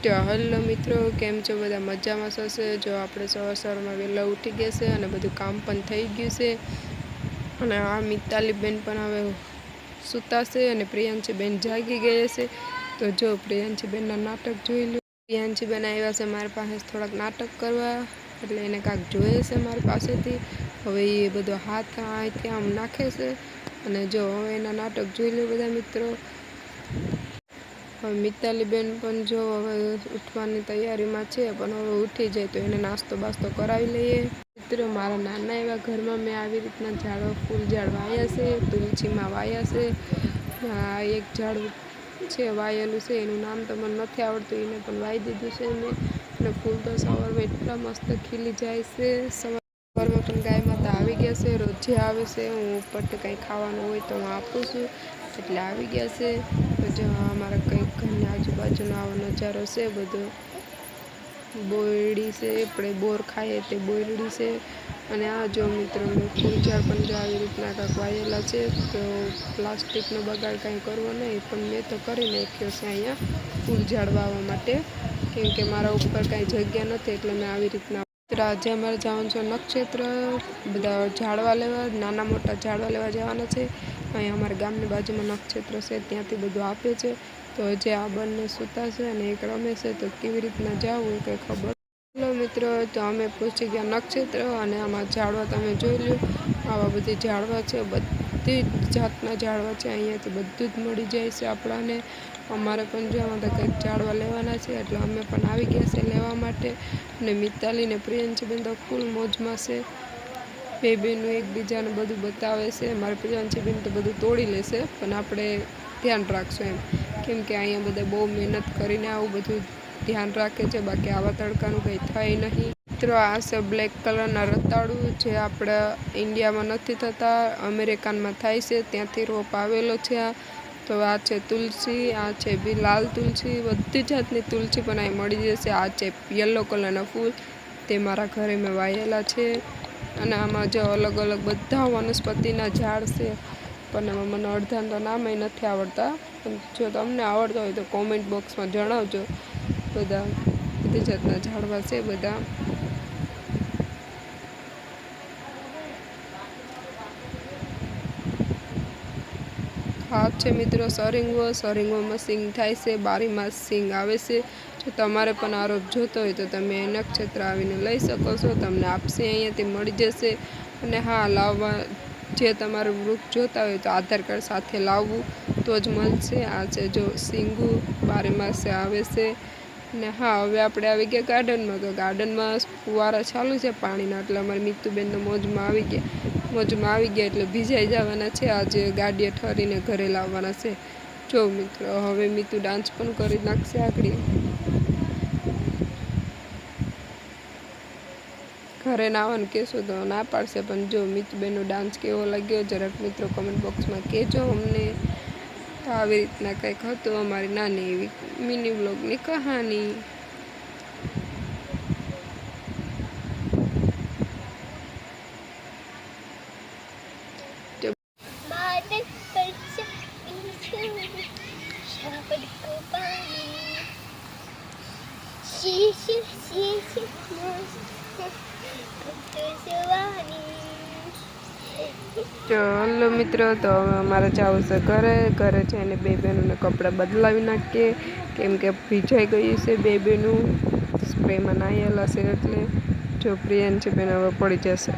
Hello મિત્રો, કેમ છો બધા? મજામાં હશે? જો આપણે સવારમાં વહેલા ઉઠી ગયા છે અને બધું કામ પણ થઈ ગયું છે. અને આ મિતાલીબેન પણ હવે સૂતાશે અને પ્રિયાંશીબેન જાગી ગયા છે. તો જો પ્રિયાંશીબેનના નાટક જોઈ લો. પ્રિયાંશીબેન આવ્યા છે મારી પાસે થોડાક નાટક કરવા, એટલે એને કાંઈક જોઈએ છે મારી પાસેથી. હવે એ બધો હાથ અહીંથી આમ નાખે છે અને જો હવે એના નાટક જોઈ લો બધા મિત્રો. હવે મિતાલીબેન પણ જો હવે ઉઠવાની તૈયારીમાં છે, પણ હવે ઉઠી જાય તો એને નાસ્તો બાસ્તો કરાવી લઈએ. મિત્રો, મારા નાના એવા ઘરમાં મેં આવી રીતના ઝાડવા ફૂલ ઝાડ વાવ્યા છે, તુલસીમાં વાવ્યા છે. આ એક ઝાડ છે વાયેલું છે, એનું નામ તો મને નથી આવડતું, એને પણ વાવી દીધું છે મેં. અને ફૂલ તો સવારમાં એટલા મસ્ત ખીલી જાય છે. સવારમાં પણ ગાય માતા આવી ગયા છે, રોજે આવે છે. હું ઉપરથી કંઈ ખાવાનું હોય તો હું આપું છું, એટલે આવી ગયા છે. તો જો અમારા કંઈક ઘરની આજુબાજુનો આવો નજારો છે બધો. બોરડી છે, આપણે બોર ખાઈએ તે બોરડી છે. અને આ જો મિત્રો, મેં ફૂલ ઝાડ પણ જો આવી રીતના કાંઈક વાયેલા છે. તો પ્લાસ્ટિકનો બગાડ કાંઈ કરવો નહીં, પણ મેં તો કરી નાખ્યો છે અહીંયા ફૂલ ઝાડ વાવવા માટે, કેમ કે મારા ઉપર કાંઈ જગ્યા નથી, એટલે મેં આવી રીતના. આજે અમારે જવાનું છે નક્ષત્ર, બધા ઝાડવા લેવા, નાના મોટા ઝાડવા લેવા જવાના છે. અહીંયા અમારા ગામની બાજુમાં નક્ષત્ર છે, ત્યાંથી બધું આપે છે. તો જે આ બંને સૂતા છે અને એક રમે છે, તો કેવી રીતના જવું એ કંઈ ખબર. હેલો મિત્રો, તો અમે પહોંચી ગયા નક્ષત્ર અને આમાં ઝાડવા તમે જોઈ લો. આવા બધી ઝાડવા છે, બધી જાતના ઝાડવા છે. અહીંયાથી બધું જ મળી જાય છે આપણાને. અમારે પણ જો આમાં તો કંઈક ઝાડવા લેવાના છે, એટલે અમે પણ આવી ગયા છે લેવા માટે. અને મિતાલી ને પ્રિયાંશીબેન તો ફૂલ મોજમાં છે. બે બેનું એકબીજાને બધું બતાવે છે. મારી પ્રિયાંશીબેન તો બધું તોડી લેશે, પણ આપણે ધ્યાન રાખશું એમ, કેમ કે અહીંયા બધા બહુ મહેનત કરીને આવું બધું ધ્યાન રાખે છે. બાકી આવા તડકાનું કંઈ થાય નહીં. મિત્રો, આ છે બ્લેક કલરના રતાળું, જે આપણા ઇન્ડિયામાં નથી થતા, અમેરિકાનમાં થાય છે. ત્યાંથી રોપ આવેલો છે આ. તો આ છે તુલસી, આ છે બી લાલ તુલસી, બધી જાતની તુલસી પણ અહીં મળી જશે. આ છે યલો કલરના ફૂલ, તે મારા ઘરે મેં વાયેલા છે. અને આમાં જો અલગ અલગ બધા વનસ્પતિના ઝાડ છે, પણ એમાં મને અડધાને તો નામે નથી આવડતા. પણ જો તમને આવડતા હોય તો કોમેન્ટ બોક્સમાં જણાવજો. બધી જાતના ઝાડવા છે બધા. હા છે મિત્રો સરિંગવો, સરિંગવોમાં સિંગ થાય છે, બારીમાં સિંગ આવે છે. જો તમારે પણ આ રોપ જોતો હોય તો તમે નક્ષત્ર આવીને લઈ શકો છો, તમને આપશે, અહીંયાથી મળી જશે. અને હા, લાવવા જે તમારું વૃક્ષ જોતા હોય તો આધાર કાર્ડ સાથે લાવવું તો જ મળશે. આ છે જો સિંગુ, બારીમાસે આવે છે. અને હા, હવે આપણે આવી ગયા ગાર્ડનમાં, તો ગાર્ડનમાં ફુવારા ચાલુ છે પાણીના, એટલે અમારી મીતુબેન તો મોજમાં આવી ગયા, એટલે ભીજાઈ જવાના છે. આજે ગાડીએ ઠરીને ઘરે લાવવાના છે. જો મિત્રો, હવે મીતુ ડાન્સ પણ કરી નાખશે આગળ. ઘરે નાવાનું કહેશું તો ના પાડશે, પણ જો મીતુબેનનો ડાન્સ કેવો લાગ્યો જરાક મિત્રો કમેન્ટ બોક્સમાં કહેજો અમને. તો આવી રીતના કંઈક હતું અમારી નાની એવી મિની વ્લોગની કહાની. ચલો મિત્રો, તો હવે અમારે જવું છે ઘરે જઈને બે બહેનોને કપડાં બદલાવી નાખીએ, કેમ કે ભીજાઈ ગયું છે બે બહેનું સ્પ્રેમાં નાયેલા છે. એટલે જો પ્રિયાંશીબેન હવે પડી ગયા.